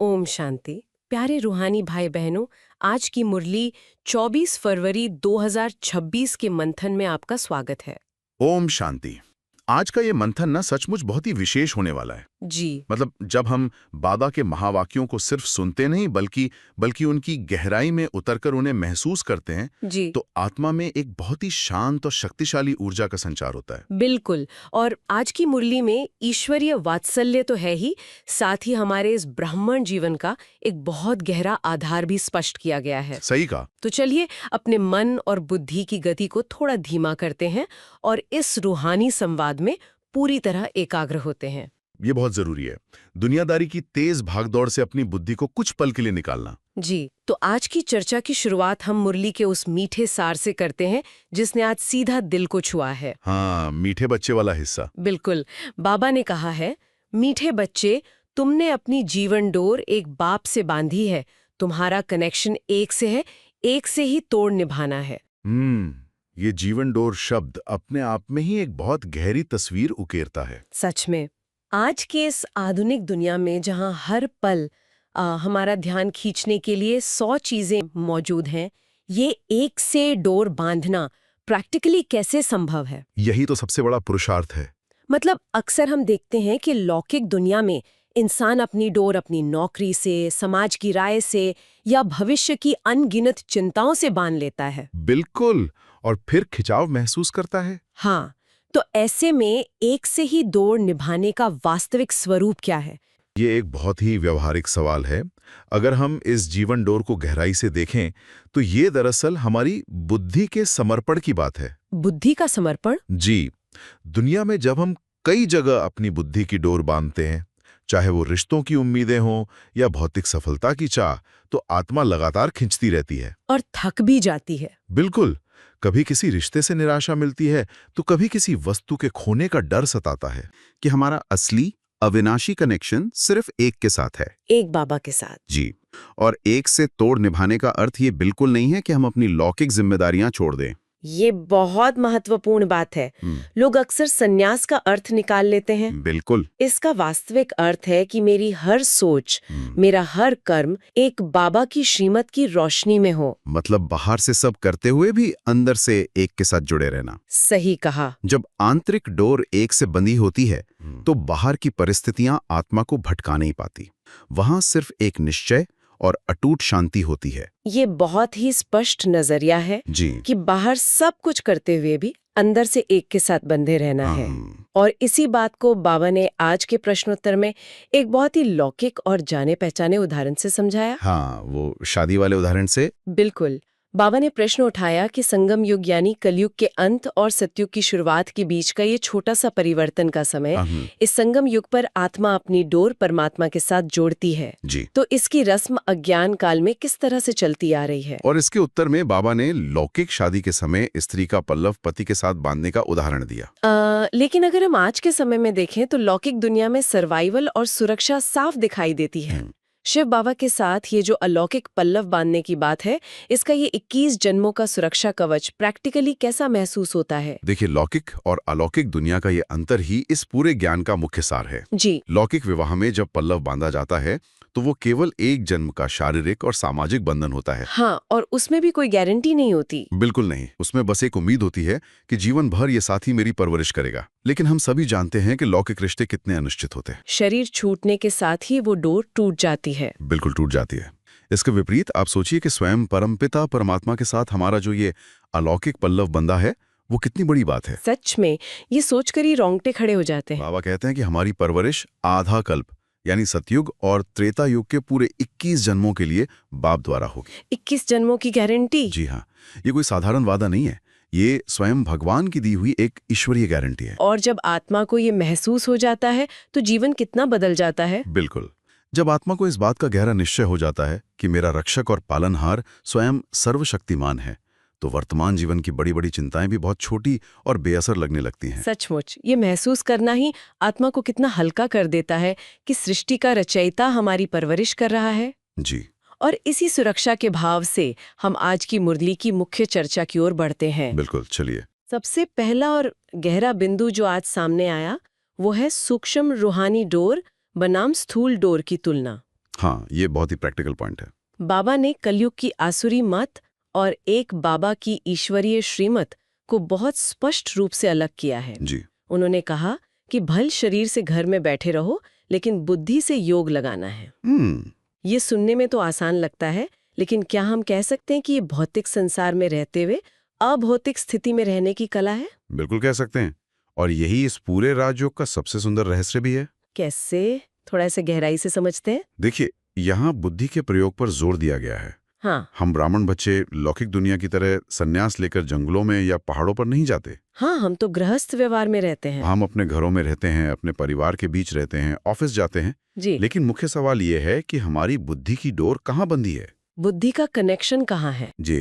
ओम शांति। प्यारे रूहानी भाई बहनों, आज की मुरली 24 फरवरी 2026 के मंथन में आपका स्वागत है। ओम शांति। आज का ये मंथन ना सचमुच बहुत ही विशेष होने वाला है। जी। मतलब जब हम बाबा के महावाक्यों को सिर्फ सुनते नहीं बल्कि उनकी गहराई में उतरकर उन्हें महसूस करते हैं, जी तो आत्मा में एक बहुत ही शांत और शक्तिशाली ऊर्जा का संचार होता है। बिल्कुल। और आज की मुरली में ईश्वरीय वात्सल्य तो है ही, साथ ही हमारे इस ब्राह्मण जीवन का एक बहुत गहरा आधार भी स्पष्ट किया गया है। सही कहा। तो चलिए अपने मन और बुद्धि की गति को थोड़ा धीमा करते हैं और इस रूहानी संवाद में पूरी तरह एकाग्र होते हैं। ये बहुत जरूरी है, दुनियादारी की तेज भागदौड़ से अपनी बुद्धि को कुछ पल के लिए निकालना। जी, तो आज की चर्चा की शुरुआत हम मुरली के उस मीठे सार से करते हैं जिसने आज सीधा दिल को छुआ है। हाँ, मीठे बच्चे वाला हिस्सा। बिल्कुल। बाबा ने कहा है, मीठे बच्चे, तुमने अपनी जीवन डोर एक बाप से बांधी है, तुम्हारा कनेक्शन एक से है, एक से ही तोड़ निभाना है। ये जीवन डोर शब्द अपने आप में ही एक बहुत गहरी तस्वीर उकेरता है। सच में आज के इस आधुनिक दुनिया में जहां हर पल हमारा ध्यान खींचने के लिए 100 चीजें मौजूद हैं, ये एक से डोर बांधना प्रैक्टिकली कैसे संभव है? यही तो सबसे बड़ा पुरुषार्थ है। मतलब अक्सर हम देखते हैं कि लौकिक दुनिया में इंसान अपनी डोर अपनी नौकरी से, समाज की राय से या भविष्य की अनगिनत चिंताओं से बांध लेता है। बिल्कुल, और फिर खिंचाव महसूस करता है। हाँ, तो ऐसे में एक से ही डोर निभाने का वास्तविक स्वरूप क्या है? ये एक बहुत ही व्यवहारिक सवाल है। अगर हम इस जीवन डोर को गहराई से देखें, तो ये दरअसल हमारी बुद्धि के समर्पण की बात है। बुद्धि का समर्पण? जी, दुनिया में जब हम कई जगह अपनी बुद्धि की डोर बांधते हैं, चाहे वो रिश्तों की उम्मीदें हों या भौतिक सफलता की चाह, तो आत्मा लगातार खिंचती रहती है और थक भी जाती है। बिल्कुल। कभी किसी रिश्ते से निराशा मिलती है, तो कभी किसी वस्तु के खोने का डर सताता है कि हमारा असली अविनाशी कनेक्शन सिर्फ एक के साथ है, एक बाबा के साथ। जी। और एक से तोड़ निभाने का अर्थ ये बिल्कुल नहीं है कि हम अपनी लौकिक जिम्मेदारियां छोड़ दें। ये बहुत महत्वपूर्ण बात है। लोग अक्सर संन्यास का अर्थ निकाल लेते हैं। बिल्कुल। इसका वास्तविक अर्थ है कि मेरी हर सोच, मेरा हर कर्म एक बाबा की श्रीमत की रोशनी में हो। मतलब बाहर से सब करते हुए भी अंदर से एक के साथ जुड़े रहना। सही कहा। जब आंतरिक डोर एक से बंधी होती है, तो बाहर की परिस्थितियां आत्मा को भटका नहीं पाती। वहां सिर्फ एक निश्चय और अटूट शांति होती है। ये बहुत ही स्पष्ट नजरिया है जी। कि बाहर सब कुछ करते हुए भी अंदर से एक के साथ बंधे रहना है। और इसी बात को बाबा ने आज के प्रश्नोत्तर में एक बहुत ही लौकिक और जाने पहचाने उदाहरण से समझाया। हाँ, वो शादी वाले उदाहरण से। बिल्कुल। बाबा ने प्रश्न उठाया कि संगम युग यानी कलयुग के अंत और सतयुग की शुरुआत के बीच का ये छोटा सा परिवर्तन का समय, इस संगम युग पर आत्मा अपनी डोर परमात्मा के साथ जोड़ती है। जी। तो इसकी रस्म अज्ञान काल में किस तरह से चलती आ रही है? और इसके उत्तर में बाबा ने लौकिक शादी के समय स्त्री का पल्लव पति के साथ बांधने का उदाहरण दिया। लेकिन अगर हम आज के समय में देखें तो लौकिक दुनिया में सर्वाइवल और सुरक्षा साफ दिखाई देती है। शिव बाबा के साथ ये जो अलौकिक पल्लव बांधने की बात है, इसका ये 21 जन्मों का सुरक्षा कवच प्रैक्टिकली कैसा महसूस होता है? देखिए, लौकिक और अलौकिक दुनिया का ये अंतर ही इस पूरे ज्ञान का मुख्य सार है। जी। लौकिक विवाह में जब पल्लव बांधा जाता है, तो वो केवल एक जन्म का शारीरिक और सामाजिक बंधन होता है। हाँ, और उसमें भी कोई गारंटी नहीं होती। बिल्कुल नहीं। उसमें बस एक उम्मीद होती है कि जीवन भर ये साथी मेरी परवरिश करेगा। लेकिन हम सभी जानते हैं कि लौकिक रिश्ते कितने अनिश्चित होते हैं। शरीर छूटने के साथ ही वो डोर टूट जाती है। बिल्कुल टूट जाती है। इसके विपरीत आप सोचिए कि स्वयं परमपिता परमात्मा के साथ हमारा जो ये अलौकिक पल्लव बंधा है, वो कितनी बड़ी बात है। सच में ये सोचकर ही रोंगटे खड़े हो जाते हैं। बाबा कहते हैं कि हमारी परवरिश आधा कल्प यानी सतयुग और त्रेता युग के पूरे 21 जन्मों के लिए बाप द्वारा होगी। 21 जन्मों की गारंटी? जी हाँ, ये कोई साधारण वादा नहीं है। ये स्वयं भगवान की दी हुई एक ईश्वरीय गारंटी है। और जब आत्मा को ये महसूस हो जाता है तो जीवन कितना बदल जाता है। बिल्कुल। जब आत्मा को इस बात का गहरा निश्चय हो जाता है कि मेरा रक्षक और पालनहार स्वयं सर्वशक्तिमान है, तो वर्तमान जीवन की बड़ी बड़ी चिंताएं भी बहुत छोटी और बेअसर लगने लगती हैं। सचमुच ये महसूस करना ही आत्मा को कितना हल्का कर देता है कि सृष्टि का रचयिता हमारी परवरिश कर रहा है। जी। और इसी सुरक्षा के भाव से हम आज की मुरली की मुख्य चर्चा की ओर बढ़ते हैं। बिल्कुल, चलिए। सबसे पहला और गहरा बिंदु जो आज सामने आया वो है सूक्ष्म रूहानी डोर बनाम स्थूल डोर की तुलना। हाँ, ये बहुत ही प्रैक्टिकल पॉइंट है। बाबा ने कलयुग की आसुरी मत और एक बाबा की ईश्वरीय श्रीमत को बहुत स्पष्ट रूप से अलग किया है। जी। उन्होंने कहा कि भल शरीर से घर में बैठे रहो, लेकिन बुद्धि से योग लगाना है। ये सुनने में तो आसान लगता है, लेकिन क्या हम कह सकते हैं कि ये भौतिक संसार में रहते हुए अभौतिक स्थिति में रहने की कला है? बिल्कुल कह सकते हैं। और यही इस पूरे राजयोग का सबसे सुंदर रहस्य भी है। कैसे? थोड़ा ऐसे गहराई से समझते हैं। देखिए, यहाँ बुद्धि के प्रयोग पर जोर दिया गया है। हाँ हम ब्राह्मण बच्चे लौकिक दुनिया की तरह संन्यास लेकर जंगलों में या पहाड़ों पर नहीं जाते। हाँ, हम तो गृहस्थ व्यवहार में रहते हैं। हम अपने घरों में रहते हैं, अपने परिवार के बीच रहते हैं, ऑफिस जाते हैं। जी। लेकिन मुख्य सवाल ये है कि हमारी बुद्धि की डोर कहाँ बंधी है? बुद्धि का कनेक्शन कहाँ है? जी,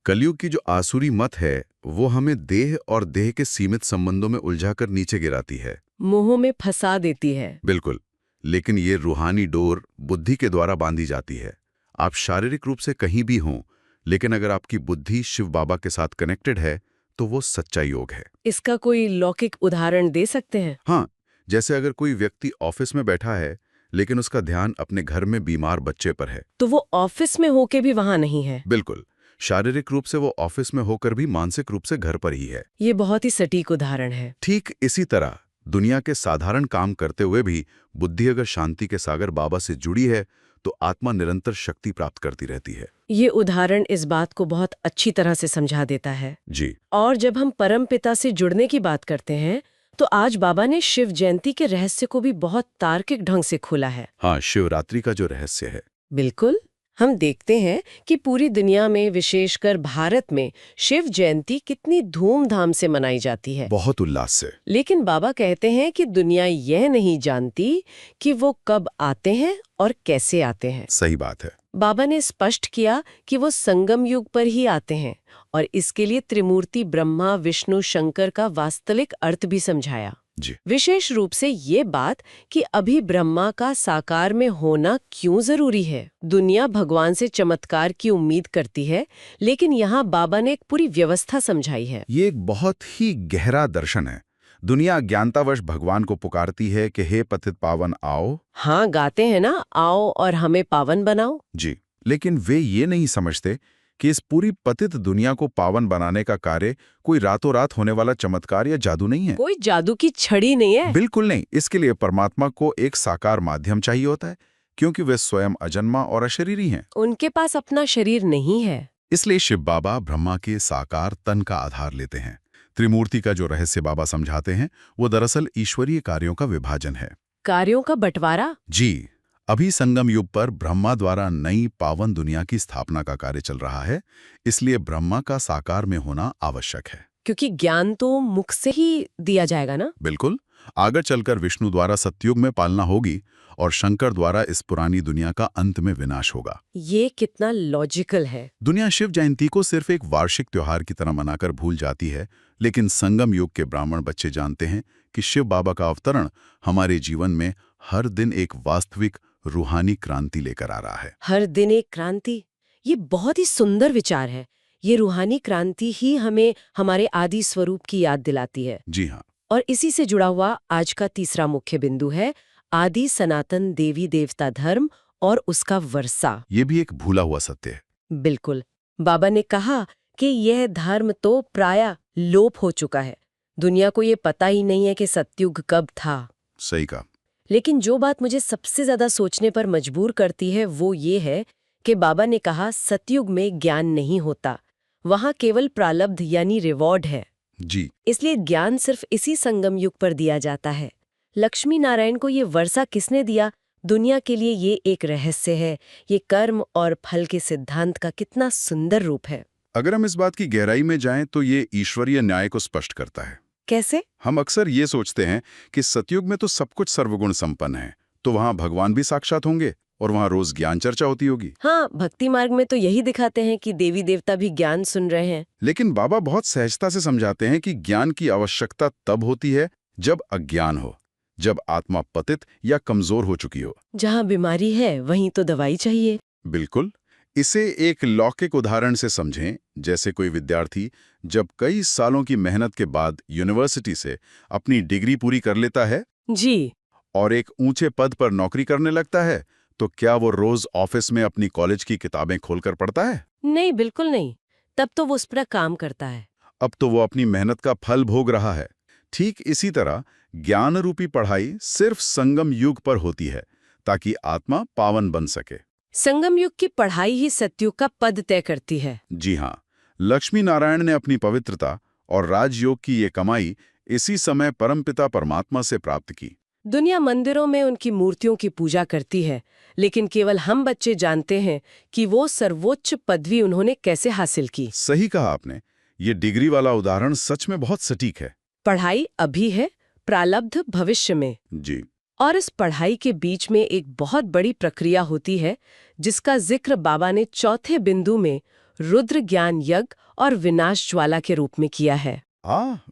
कलयुग की जो आसुरी मत है वो हमें देह और देह के सीमित संबंधों में उलझाकर नीचे गिराती है, मोह में फंसा देती है। बिल्कुल। लेकिन ये रूहानी डोर बुद्धि के द्वारा बांधी जाती है। आप शारीरिक रूप से कहीं भी हों, लेकिन अगर आपकी बुद्धि शिव बाबा के साथ कनेक्टेड है तो वो सच्चा योग है। इसका कोई लौकिक उदाहरण दे सकते हैं? हाँ, जैसे अगर कोई व्यक्ति ऑफिस में बैठा है लेकिन उसका ध्यान अपने घर में बीमार बच्चे पर है, तो वो ऑफिस में होके भी वहां नहीं है। बिल्कुल। शारीरिक रूप से वो ऑफिस में होकर भी मानसिक रूप से घर पर ही है। ये बहुत ही सटीक उदाहरण है। ठीक इसी तरह दुनिया के साधारण काम करते हुए भी बुद्धि अगर शांति के सागर बाबा से जुड़ी है तो आत्मा निरंतर शक्ति प्राप्त करती रहती है। ये उदाहरण इस बात को बहुत अच्छी तरह से समझा देता है। जी। और जब हम परम पिता से जुड़ने की बात करते हैं, तो आज बाबा ने शिव जयंती के रहस्य को भी बहुत तार्किक ढंग से खोला है। हाँ, शिवरात्रि का जो रहस्य है। बिल्कुल। हम देखते हैं कि पूरी दुनिया में, विशेषकर भारत में, शिव जयंती कितनी धूमधाम से मनाई जाती है। बहुत उल्लास से। लेकिन बाबा कहते हैं कि दुनिया यह नहीं जानती कि वो कब आते हैं और कैसे आते हैं। सही बात है। बाबा ने स्पष्ट किया कि वो संगम युग पर ही आते हैं और इसके लिए त्रिमूर्ति ब्रह्मा, विष्णु, शंकर का वास्तविक अर्थ भी समझाया। जी। विशेष रूप से ये बात कि अभी ब्रह्मा का साकार में होना क्यों जरूरी है। दुनिया भगवान से चमत्कार की उम्मीद करती है, लेकिन यहाँ बाबा ने एक पूरी व्यवस्था समझाई है। ये एक बहुत ही गहरा दर्शन है। दुनिया अज्ञानतावश भगवान को पुकारती है कि हे पतित पावन आओ। हाँ, गाते हैं ना, आओ और हमें पावन बनाओ। जी। लेकिन वे ये नहीं समझते कि इस पूरी पतित दुनिया को पावन बनाने का कार्य कोई रातों रात होने वाला चमत्कार या जादू नहीं है। कोई जादू की छड़ी नहीं है। बिल्कुल नहीं। इसके लिए परमात्मा को एक साकार माध्यम चाहिए होता है, क्योंकि वे स्वयं अजन्मा और अशरीरी हैं। उनके पास अपना शरीर नहीं है। इसलिए शिव बाबा ब्रह्मा के साकार तन का आधार लेते हैं। त्रिमूर्ति का जो रहस्य बाबा समझाते हैं वो दरअसल ईश्वरीय कार्यों का विभाजन है। कार्यों का बंटवारा? जी। अभी संगम युग पर ब्रह्मा द्वारा नई पावन दुनिया की स्थापना का कार्य चल रहा है, इसलिए ब्रह्मा का साकार में होना आवश्यक है। क्योंकि ज्ञान तो मुख से ही दिया जाएगा ना। बिल्कुल। आगे चलकर विष्णु द्वारा सतयुग में पालना होगी और शंकर द्वारा इस पुरानी दुनिया का अंत में विनाश होगा। ये कितना लॉजिकल है। दुनिया शिव जयंती को सिर्फ एक वार्षिक त्योहार की तरह मनाकर भूल जाती है, लेकिन संगम युग के ब्राह्मण बच्चे जानते हैं कि शिव बाबा का अवतरण हमारे जीवन में हर दिन एक वास्तविक रूहानी क्रांति लेकर आ रहा है। हर दिन एक क्रांति, ये बहुत ही सुंदर विचार है। ये रूहानी क्रांति ही हमें हमारे आदि स्वरूप की याद दिलाती है। जी हाँ। और इसी से जुड़ा हुआ आज का तीसरा मुख्य बिंदु है आदि सनातन देवी देवता धर्म और उसका वर्षा। ये भी एक भूला हुआ सत्य है। बिल्कुल। बाबा ने कहा कि यह धर्म तो प्रायः लोप हो चुका है। दुनिया को ये पता ही नहीं है कि सतयुग कब था। सही कहा। लेकिन जो बात मुझे सबसे ज्यादा सोचने पर मजबूर करती है वो ये है कि बाबा ने कहा सतयुग में ज्ञान नहीं होता, वहां केवल प्रारब्ध यानी रिवॉर्ड है। जी। इसलिए ज्ञान सिर्फ इसी संगम युग पर दिया जाता है। लक्ष्मी नारायण को ये वर्षा किसने दिया, दुनिया के लिए ये एक रहस्य है। ये कर्म और फल के सिद्धांत का कितना सुंदर रूप है। अगर हम इस बात की गहराई में जाएं तो ये ईश्वरीय न्याय को स्पष्ट करता है। कैसे? हम अक्सर ये सोचते हैं कि सतयुग में तो सब कुछ सर्वगुण संपन्न है, तो वहां भगवान भी साक्षात होंगे और वहां रोज ज्ञान चर्चा होती होगी। हाँ, भक्ति मार्ग में तो यही दिखाते हैं कि देवी देवता भी ज्ञान सुन रहे हैं। लेकिन बाबा बहुत सहजता से समझाते हैं कि ज्ञान की आवश्यकता तब होती है जब अज्ञान हो, जब आत्मा पतित या कमजोर हो चुकी हो। जहाँ बीमारी है वहीं तो दवाई चाहिए। बिल्कुल। इसे एक लौकिक उदाहरण से समझें। जैसे कोई विद्यार्थी जब कई सालों की मेहनत के बाद यूनिवर्सिटी से अपनी डिग्री पूरी कर लेता है जी। और एक ऊंचे पद पर नौकरी करने लगता है, तो क्या वो रोज ऑफिस में अपनी कॉलेज की किताबें खोलकर पढ़ता है? नहीं, बिल्कुल नहीं। तब तो वो उस पर काम करता है। अब तो वो अपनी मेहनत का फल भोग रहा है। ठीक इसी तरह ज्ञान रूपी पढ़ाई सिर्फ संगम युग पर होती है, ताकि आत्मा पावन बन सके। संगम युग की पढ़ाई ही सतयुग का पद तय करती है। जी हाँ, लक्ष्मी नारायण ने अपनी पवित्रता और राजयोग की ये कमाई इसी समय परमपिता परमात्मा से प्राप्त की। दुनिया मंदिरों में उनकी मूर्तियों की पूजा करती है, लेकिन केवल हम बच्चे जानते हैं कि वो सर्वोच्च पदवी उन्होंने कैसे हासिल की। सही कहा आपने। ये डिग्री वाला उदाहरण सच में बहुत सटीक है। पढ़ाई अभी है, प्रारब्ध भविष्य में। जी। और इस पढ़ाई के बीच में एक बहुत बड़ी प्रक्रिया होती है, जिसका जिक्र बाबा ने चौथे बिंदु में रुद्र ज्ञान यज्ञ और विनाश ज्वाला के रूप में किया है।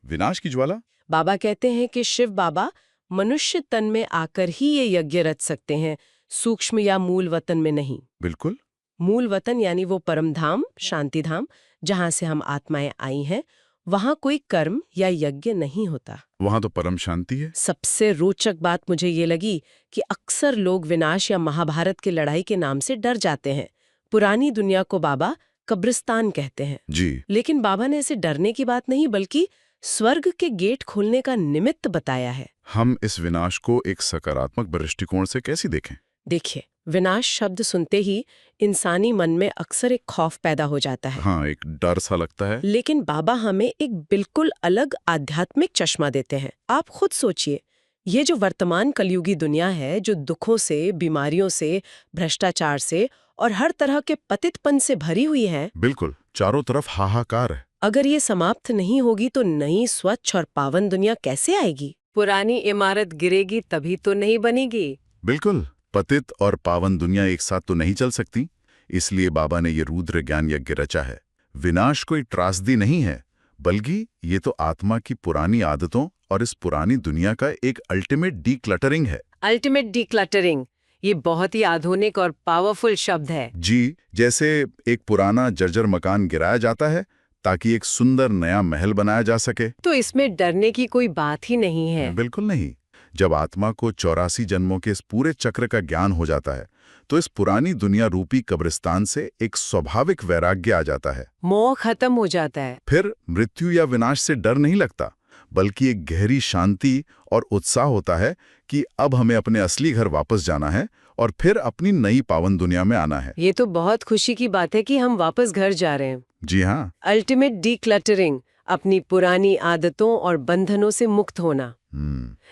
विनाश की ज्वाला? बाबा कहते हैं कि शिव बाबा मनुष्य तन में आकर ही ये यज्ञ रच सकते हैं, सूक्ष्म या मूल वतन में नहीं। बिल्कुल। मूल वतन यानी वो परमधाम, शांतिधाम, जहां से हम आत्माएं आई हैं, वहां कोई कर्म या यज्ञ नहीं होता। वहां तो परम शांति है। सबसे रोचक बात मुझे ये लगी कि अक्सर लोग विनाश या महाभारत की लड़ाई के नाम से डर जाते हैं। पुरानी दुनिया को बाबा कब्रिस्तान कहते हैं। जी। लेकिन बाबा ने इसे डरने की बात नहीं, बल्कि स्वर्ग के गेट खोलने का निमित्त बताया है। हम इस विनाश को एक सकारात्मक दृष्टिकोण से कैसे देखें? देखिए, विनाश शब्द सुनते ही इंसानी मन में अक्सर एक खौफ पैदा हो जाता है। हाँ, एक डर सा लगता है। लेकिन बाबा हमें एक बिल्कुल अलग आध्यात्मिक चश्मा देते हैं। आप खुद सोचिए, ये जो वर्तमान कलयुगी दुनिया है, जो दुखों से, बीमारियों से, भ्रष्टाचार से और हर तरह के पतितपन से भरी हुई है। बिल्कुल, चारों तरफ हाहाकार है। अगर ये समाप्त नहीं होगी तो नई स्वच्छ और पावन दुनिया कैसे आएगी? पुरानी इमारत गिरेगी तभी तो नहीं बनेगी। बिल्कुल, पतित और पावन दुनिया एक साथ तो नहीं चल सकती। इसलिए बाबा ने ये रुद्र ज्ञान यज्ञ रचा है। विनाश कोई त्रासदी नहीं है, बल्कि ये तो आत्मा की पुरानी आदतों और इस पुरानी दुनिया का एक अल्टीमेट डीक्लटरिंग है। अल्टीमेट डीक्लटरिंग, ये बहुत ही आधुनिक और पावरफुल शब्द है। जी, जैसे एक पुराना जर्जर मकान गिराया जाता है ताकि एक सुंदर नया महल बनाया जा सके। तो इसमें डरने की कोई बात ही नहीं है। बिल्कुल नहीं। जब आत्मा को 84 जन्मों के इस पूरे चक्र का ज्ञान हो जाता है, तो इस पुरानी दुनिया रूपी कब्रिस्तान से एक स्वाभाविक वैराग्य आ जाता है। मोह खत्म हो जाता है। फिर मृत्यु या विनाश से डर नहीं लगता, बल्कि एक गहरी शांति और उत्साह होता है कि अब हमें अपने असली घर वापस जाना है और फिर अपनी नई पावन दुनिया में आना है। ये तो बहुत खुशी की बात है कि हम वापस घर जा रहे हैं। जी हाँ। अल्टीमेट डीक्लटरिंग, अपनी पुरानी आदतों और बंधनों से मुक्त होना।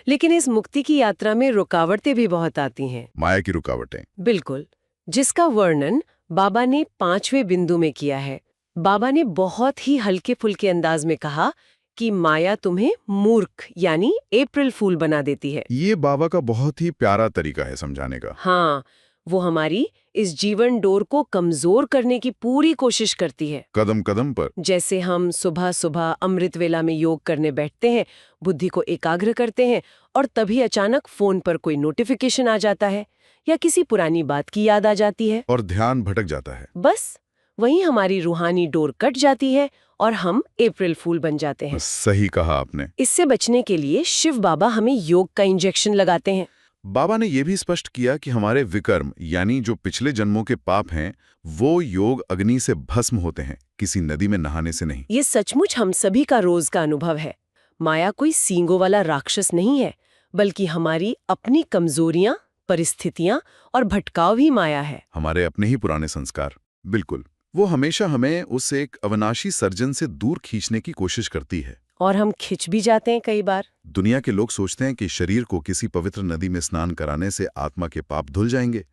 लेकिन इस मुक्ति की यात्रा में रुकावटें भी बहुत आती हैं। माया की रुकावटें। बिल्कुल, जिसका वर्णन बाबा ने 5वें बिंदु में किया है। बाबा ने बहुत ही हल्के फुल्के अंदाज में कहा कि माया तुम्हें मूर्ख यानी अप्रैल फूल बना देती है। ये बाबा का बहुत ही प्यारा तरीका है समझाने का। हाँ, वो हमारी इस जीवन डोर को कमजोर करने की पूरी कोशिश करती है, कदम कदम पर। जैसे हम सुबह सुबह अमृत वेला में योग करने बैठते हैं, बुद्धि को एकाग्र करते हैं और तभी अचानक फोन पर कोई नोटिफिकेशन आ जाता है या किसी पुरानी बात की याद आ जाती है और ध्यान भटक जाता है। बस वहीं हमारी रूहानी डोर कट जाती है और हम अप्रैल फूल बन जाते हैं। सही कहा आपने। इससे बचने के लिए शिव बाबा हमें योग का इंजेक्शन लगाते हैं। बाबा ने यह भी स्पष्ट किया कि हमारे विकर्म यानी जो पिछले जन्मों के पाप हैं, वो योग अग्नि से भस्म होते हैं, किसी नदी में नहाने से नहीं। ये सचमुच हम सभी का रोज का अनुभव है। माया कोई सींगों वाला राक्षस नहीं है, बल्कि हमारी अपनी कमजोरियां, परिस्थितियां और भटकाव ही माया है। हमारे अपने ही पुराने संस्कार। बिल्कुल, वो हमेशा हमें उस एक अविनाशी सर्जन से दूर खींचने की कोशिश करती है। और हम खिंच भी जाते हैं कई बार। दुनिया के लोग सोचते हैं कि शरीर को किसी पवित्र नदी में स्नान कराने से आत्मा के पाप धुल जाएंगे।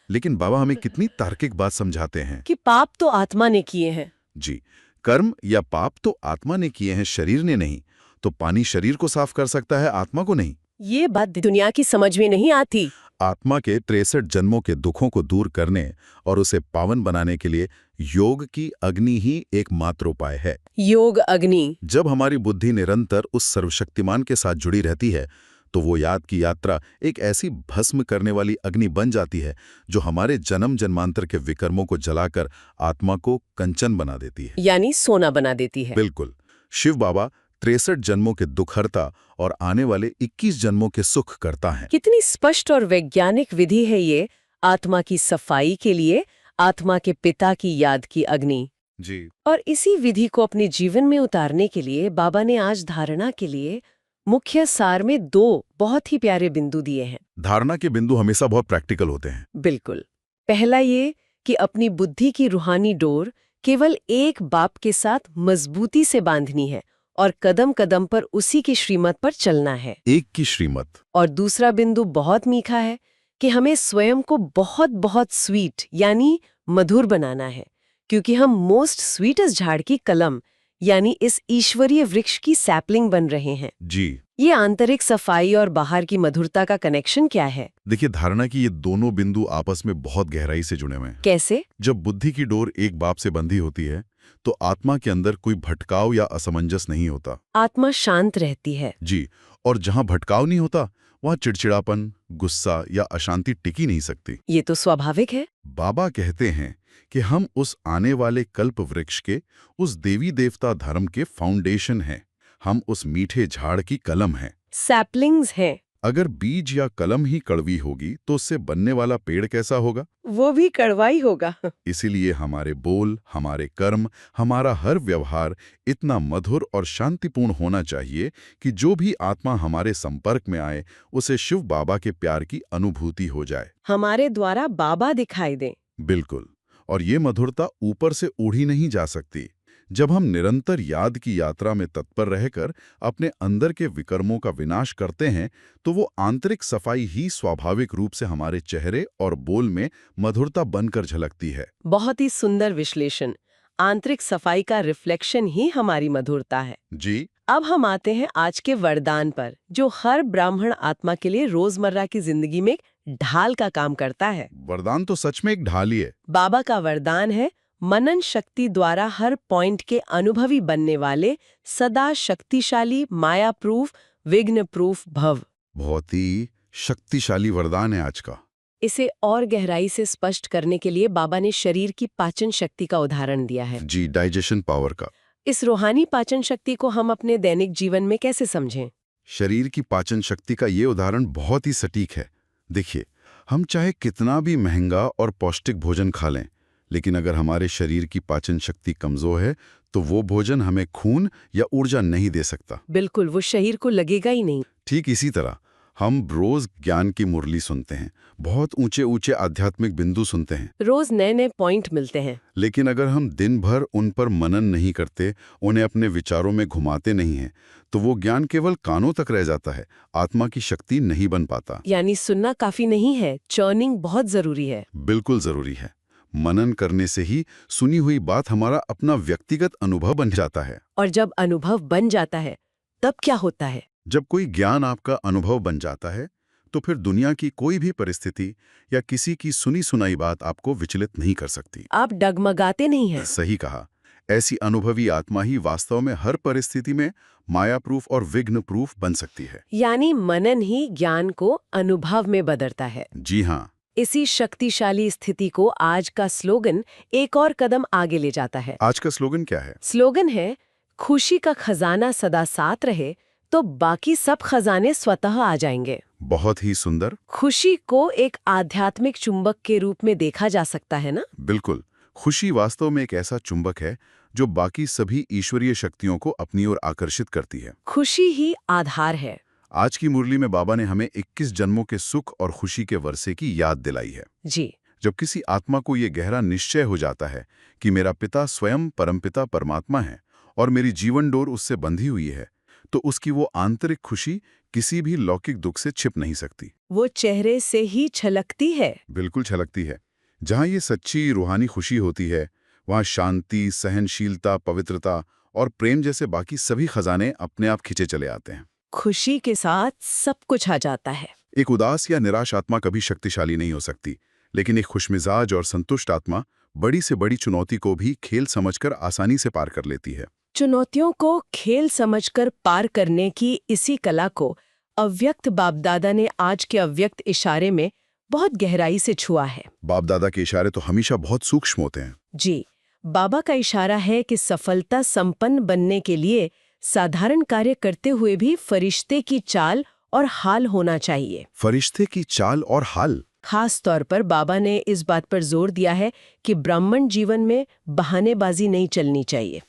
लेकिन बाबा हमें कितनी तार्किक बात समझाते हैं कि पाप तो आत्मा ने किए हैं। जी, कर्म या पाप तो आत्मा ने किए हैं, शरीर ने नहीं। तो पानी शरीर को साफ कर सकता है, आत्मा को नहीं। ये बात दुनिया की समझ में नहीं आती। आत्मा के 63 जन्मों के दुखों को दूर करने और उसे पावन बनाने के लिए योग की अग्नि ही एकमात्र उपाय है। योग अग्नि। जब हमारी बुद्धि निरंतर उस सर्वशक्तिमान के साथ जुड़ी रहती है, तो वो याद की यात्रा एक ऐसी भस्म करने वाली अग्नि बन जाती है जो हमारे जन्म जन्मांतर के विकर्मों को जलाकर आत्मा को कंचन बना देती है, यानी सोना बना देती है। बिल्कुल। शिव बाबा 63 जन्मों के दुख हरता और आने वाले 21 जन्मों के सुख करता है। कितनी स्पष्ट और वैज्ञानिक विधि है ये। आत्मा की सफाई के लिए आत्मा के पिता की याद की अग्नि। जी। और इसी विधि को अपने जीवन में उतारने के लिए बाबा ने आज धारणा के लिए मुख्य सार में 2 बहुत ही प्यारे बिंदु दिए हैं। धारणा के बिंदु हमेशा बहुत प्रैक्टिकल होते हैं। बिल्कुल। पहला ये कि अपनी बुद्धि की रूहानी डोर केवल एक बाप के साथ मजबूती से बांधनी है और कदम कदम पर उसी की श्रीमत पर चलना है। एक की श्रीमत। और दूसरा बिंदु बहुत मीठा है कि हमें स्वयं को बहुत बहुत स्वीट यानी मधुर बनाना है, क्योंकि हम मोस्ट स्वीटेस्ट झाड़ की कलम यानी इस ईश्वरीय वृक्ष की सैपलिंग बन रहे हैं। जी। ये आंतरिक सफाई और बाहर की मधुरता का कनेक्शन क्या है? देखिए, धारणा की ये दोनों बिंदु आपस में बहुत गहराई से जुड़े हुए हैं। कैसे? जब बुद्धि की डोर एक बाप से बंधी होती है तो आत्मा के अंदर कोई भटकाव या असमंजस नहीं होता। आत्मा शांत रहती है। जी। और जहां भटकाव नहीं होता वहां चिड़चिड़ापन, गुस्सा या अशांति टिकी नहीं सकती। ये तो स्वाभाविक है। बाबा कहते हैं कि हम उस आने वाले कल्प वृक्ष के, उस देवी देवता धर्म के फाउंडेशन हैं। हम उस मीठे झाड़ की कलम हैं। सैपलिंग्स हैं। अगर बीज या कलम ही कड़वी होगी तो उससे बनने वाला पेड़ कैसा होगा? वो भी कड़वा ही होगा। इसीलिए हमारे बोल, हमारे कर्म, हमारा हर व्यवहार इतना मधुर और शांतिपूर्ण होना चाहिए कि जो भी आत्मा हमारे संपर्क में आए उसे शिव बाबा के प्यार की अनुभूति हो जाए। हमारे द्वारा बाबा दिखाई दें। बिल्कुल। और ये मधुरता ऊपर से ओढ़ी नहीं जा सकती। जब हम निरंतर याद की यात्रा में तत्पर रहकर अपने अंदर के विकर्मों का विनाश करते हैं तो वो आंतरिक सफाई ही स्वाभाविक रूप से हमारे चेहरे और बोल में मधुरता बनकर झलकती है। बहुत ही सुंदर विश्लेषण। आंतरिक सफाई का रिफ्लेक्शन ही हमारी मधुरता है। जी। अब हम आते हैं आज के वरदान पर, जो हर ब्राह्मण आत्मा के लिए रोजमर्रा की जिंदगी में एक ढाल का काम करता है। वरदान तो सच में एक ढाल ही है। बाबा का वरदान है, मनन शक्ति द्वारा हर पॉइंट के अनुभवी बनने वाले सदा शक्तिशाली, माया प्रूफ, विघ्न प्रूफ भव। बहुत ही शक्तिशाली वरदान है आज का। इसे और गहराई से स्पष्ट करने के लिए बाबा ने शरीर की पाचन शक्ति का उदाहरण दिया है। जी, डाइजेशन पावर का। इस रूहानी पाचन शक्ति को हम अपने दैनिक जीवन में कैसे समझें? शरीर की पाचन शक्ति का ये उदाहरण बहुत ही सटीक है। देखिए, हम चाहे कितना भी महंगा और पौष्टिक भोजन खा लें, लेकिन अगर हमारे शरीर की पाचन शक्ति कमजोर है तो वो भोजन हमें खून या ऊर्जा नहीं दे सकता। बिल्कुल, वो शरीर को लगेगा ही नहीं। ठीक इसी तरह हम रोज ज्ञान की मुरली सुनते हैं, बहुत ऊंचे ऊंचे आध्यात्मिक बिंदु सुनते हैं, रोज नए नए पॉइंट मिलते हैं, लेकिन अगर हम दिन भर उन पर मनन नहीं करते, उन्हें अपने विचारों में घुमाते नहीं हैं, तो वो ज्ञान केवल कानों तक रह जाता है, आत्मा की शक्ति नहीं बन पाता। यानी सुनना काफी नहीं है, चर्निंग बहुत जरूरी है। बिल्कुल जरूरी है। मनन करने से ही सुनी हुई बात हमारा अपना व्यक्तिगत अनुभव बन जाता है। और जब अनुभव बन जाता है तब क्या होता है? जब कोई ज्ञान आपका अनुभव बन जाता है तो फिर दुनिया की कोई भी परिस्थिति या किसी की सुनी सुनाई बात आपको विचलित नहीं कर सकती। आप डगमगाते नहीं हैं। सही कहा। ऐसी अनुभवी आत्मा ही वास्तव में हर परिस्थिति में माया प्रूफ और विघ्न प्रूफ बन सकती है। यानी मनन ही ज्ञान को अनुभव में बदलता है। जी हाँ। इसी शक्तिशाली स्थिति को आज का स्लोगन एक और कदम आगे ले जाता है। आज का स्लोगन क्या है? स्लोगन है, खुशी का खजाना सदा साथ रहे तो बाकी सब खजाने स्वतः आ जाएंगे। बहुत ही सुंदर। खुशी को एक आध्यात्मिक चुंबक के रूप में देखा जा सकता है ना? बिल्कुल। खुशी वास्तव में एक ऐसा चुंबक है जो बाकी सभी ईश्वरीय शक्तियों को अपनी ओर आकर्षित करती है। खुशी ही आधार है। आज की मुरली में बाबा ने हमें 21 जन्मों के सुख और खुशी के वर्षे की याद दिलाई है। जी। जब किसी आत्मा को ये गहरा निश्चय हो जाता है कि मेरा पिता स्वयं परमपिता परमात्मा है और मेरी जीवन डोर उससे बंधी हुई है, तो उसकी वो आंतरिक खुशी किसी भी लौकिक दुख से छिप नहीं सकती। वो चेहरे से ही छलकती है। बिल्कुल छलकती है। जहाँ ये सच्ची रूहानी खुशी होती है, वहाँ शांति, सहनशीलता, पवित्रता और प्रेम जैसे बाकी सभी खजाने अपने आप खिंचे चले आते हैं। खुशी के साथ सब कुछ आ जाता है। एक उदास या निराश आत्मा कभी शक्तिशाली नहीं हो सकती, लेकिन एक खुशमिजाज और संतुष्ट आत्मा बड़ी से बड़ी चुनौती को भी खेल समझकर आसानी से पार कर लेती है। चुनौतियों को खेल समझकर पार करने की इसी कला को अव्यक्त बापदादा ने आज के अव्यक्त इशारे में बहुत गहराई से छुआ है। बाप दादा के इशारे तो हमेशा बहुत सूक्ष्म होते हैं। जी, बाबा का इशारा है कि सफलता संपन्न बनने के लिए साधारण कार्य करते हुए भी फरिश्ते की चाल और हाल होना चाहिए। फरिश्ते की चाल और हाल? खास तौर पर बाबा ने इस बात पर जोर दिया है कि ब्राह्मण जीवन में बहानेबाजी नहीं चलनी चाहिए।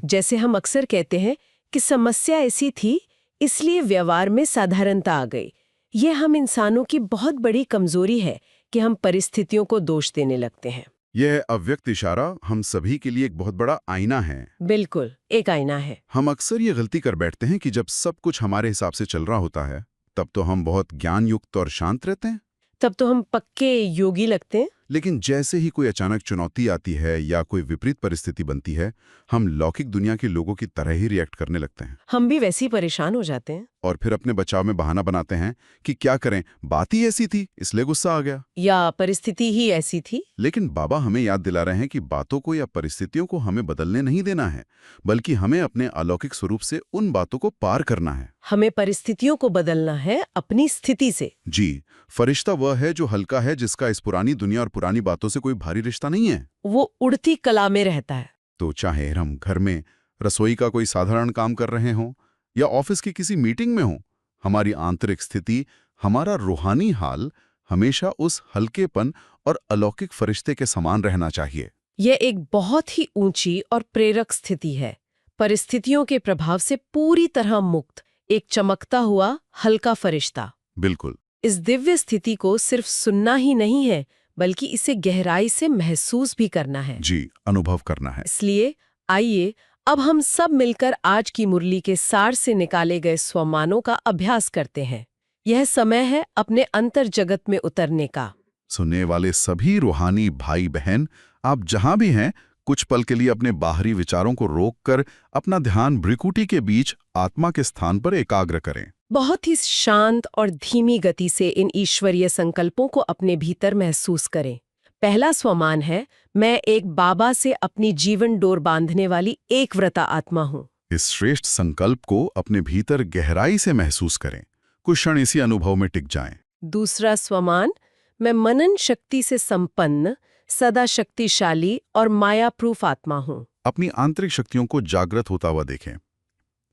जैसे हम अक्सर कहते हैं कि समस्या ऐसी थी इसलिए व्यवहार में साधारणता आ गई। ये हम इंसानों की बहुत बड़ी कमजोरी है कि हम परिस्थितियों को दोष देने लगते हैं। यह अव्यक्त इशारा हम सभी के लिए एक बहुत बड़ा आईना है। बिल्कुल, एक आईना है। हम अक्सर ये गलती कर बैठते हैं कि जब सब कुछ हमारे हिसाब से चल रहा होता है तब तो हम बहुत ज्ञानयुक्त और शांत रहते हैं, तब तो हम पक्के योगी लगते हैं। लेकिन जैसे ही कोई अचानक चुनौती आती है या कोई विपरीत परिस्थिति बनती है, हम लौकिक दुनिया के लोगों की तरह ही रिएक्ट करने लगते हैं। हम भी वैसे ही परेशान हो जाते हैं। और फिर अपने बचाव में बहाना बनाते हैं कि क्या करें, बात ही ऐसी थी इसलिए गुस्सा आ गया, या परिस्थिति ही ऐसी थी। लेकिन बाबा हमें याद दिला रहे हैं कि बातों को या परिस्थितियों को हमें बदलने नहीं देना है, बल्कि हमें अपने अलौकिक स्वरूप से उन बातों को पार करना है। हमें परिस्थितियों को बदलना है अपनी स्थिति से। जी, फरिश्ता वह है जो हल्का है, जिसका इस पुरानी दुनिया और पुरानी बातों से कोई भारी रिश्ता नहीं है। वो उड़ती कला में रहता है। तो चाहे हम घर में रसोई का कोई साधारण काम कर रहे हों या ऑफिस की किसी मीटिंग में हों, हमारी आंतरिक स्थिति, हमारा रूहानी हाल हमेशा उस हल्केपन और अलौकिक फरिश्ते के समान रहना चाहिए। यह एक बहुत ही ऊंची और प्रेरक स्थिति है। परिस्थितियों के प्रभाव से पूरी तरह मुक्त, एक चमकता हुआ हल्का फरिश्ता। बिल्कुल। इस दिव्य स्थिति को सिर्फ सुनना ही नहीं है, बल्कि इसे गहराई से महसूस भी करना है। जी, अनुभव करना है। इसलिए आइए अब हम सब मिलकर आज की मुरली के सार से निकाले गए स्वमानों का अभ्यास करते हैं। यह समय है अपने अंतर जगत में उतरने का। सुनने वाले सभी रूहानी भाई बहन, आप जहां भी हैं, कुछ पल के लिए अपने बाहरी विचारों को रोककर अपना ध्यान भ्रिकुटी के बीच आत्मा के स्थान पर एकाग्र करें। बहुत ही शांत और धीमी गति से इन ईश्वरीय संकल्पों को अपने भीतर महसूस करें। पहला स्वमान है, मैं एक बाबा से अपनी जीवन डोर बांधने वाली एक व्रता आत्मा हूँ। इस श्रेष्ठ संकल्प को अपने भीतर गहराई से महसूस करें, कुछ क्षण इसी अनुभव में टिक जाएं। दूसरा स्वमान, मैं मनन शक्ति से संपन्न, सदा शक्तिशाली और माया प्रूफ आत्मा हूँ। अपनी आंतरिक शक्तियों को जागृत होता हुआ देखें।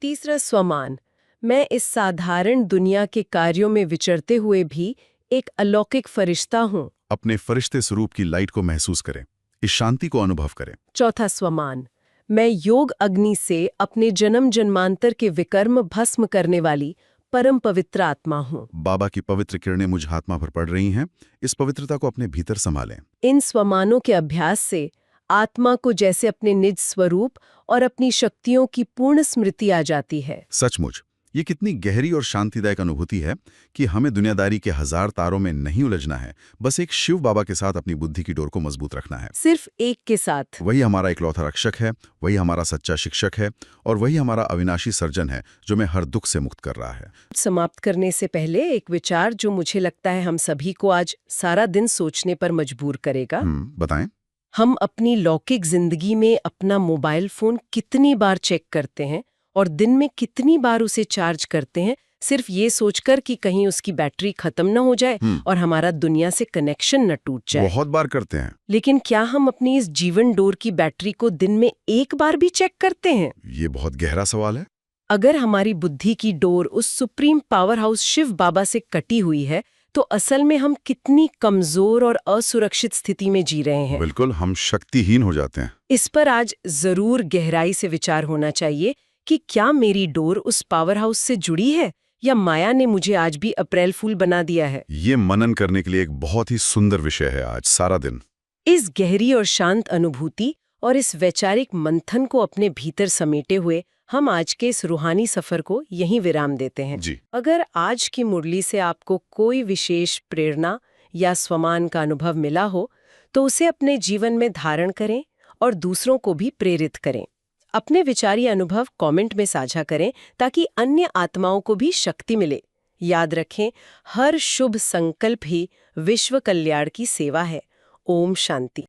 तीसरा स्वमान, मैं इस साधारण दुनिया के कार्यों में विचरते हुए भी एक अलौकिक फरिश्ता हूँ। अपने फरिश्ते स्वरूप की लाइट को महसूस करें, इस शांति को अनुभव करें। चौथा स्वमान, मैं योग अग्नि से अपने जन्म जन्मांतर के विकर्म भस्म करने वाली परम पवित्र आत्मा हूँ। बाबा की पवित्र किरणें मुझ आत्मा पर पड़ रही हैं, इस पवित्रता को अपने भीतर संभालें। इन स्वमानों के अभ्यास से आत्मा को जैसे अपने निज स्वरूप और अपनी शक्तियों की पूर्ण स्मृति आ जाती है। सचमुच ये कितनी गहरी और शांतिदायक अनुभूति है कि हमें दुनियादारी के हजार तारों में नहीं उलझना है, बस एक शिव बाबा के साथ अपनी बुद्धि की डोर को मजबूत रखना है। सिर्फ एक के साथ। वही हमारा इकलौता रक्षक है, वही हमारा सच्चा शिक्षक है और वही हमारा अविनाशी सर्जन है जो हमें हर दुख से मुक्त कर रहा है। समाप्त करने से पहले एक विचार जो मुझे लगता है हम सभी को आज सारा दिन सोचने पर मजबूर करेगा। बताएं। हम अपनी लौकिक जिंदगी में अपना मोबाइल फोन कितनी बार चेक करते हैं और दिन में कितनी बार उसे चार्ज करते हैं, सिर्फ ये सोचकर कि कहीं उसकी बैटरी खत्म न हो जाए और हमारा दुनिया से कनेक्शन न टूट जाए। बहुत बार करते हैं। लेकिन क्या हम अपनी इस जीवन डोर की बैटरी को दिन में एक बार भी चेक करते हैं? ये बहुत गहरा सवाल है। अगर हमारी बुद्धि की डोर उस सुप्रीम पावर हाउस शिव बाबा से कटी हुई है, तो असल में हम कितनी कमजोर और असुरक्षित स्थिति में जी रहे हैं। बिल्कुल, हम शक्तिहीन हो जाते हैं। इस पर आज जरूर गहराई से विचार होना चाहिए कि क्या मेरी डोर उस पावर हाउस से जुड़ी है या माया ने मुझे आज भी अप्रैल फूल बना दिया है। ये मनन करने के लिए एक बहुत ही सुंदर विषय है आज सारा दिन। इस गहरी और शांत अनुभूति और इस वैचारिक मंथन को अपने भीतर समेटे हुए हम आज के इस रूहानी सफर को यहीं विराम देते हैं। जी। अगर आज की मुरली से आपको कोई विशेष प्रेरणा या स्वमान का अनुभव मिला हो, तो उसे अपने जीवन में धारण करें और दूसरों को भी प्रेरित करें। अपने विचारी अनुभव कमेंट में साझा करें ताकि अन्य आत्माओं को भी शक्ति मिले। याद रखें, हर शुभ संकल्प ही विश्व कल्याण की सेवा है। ओम शांति।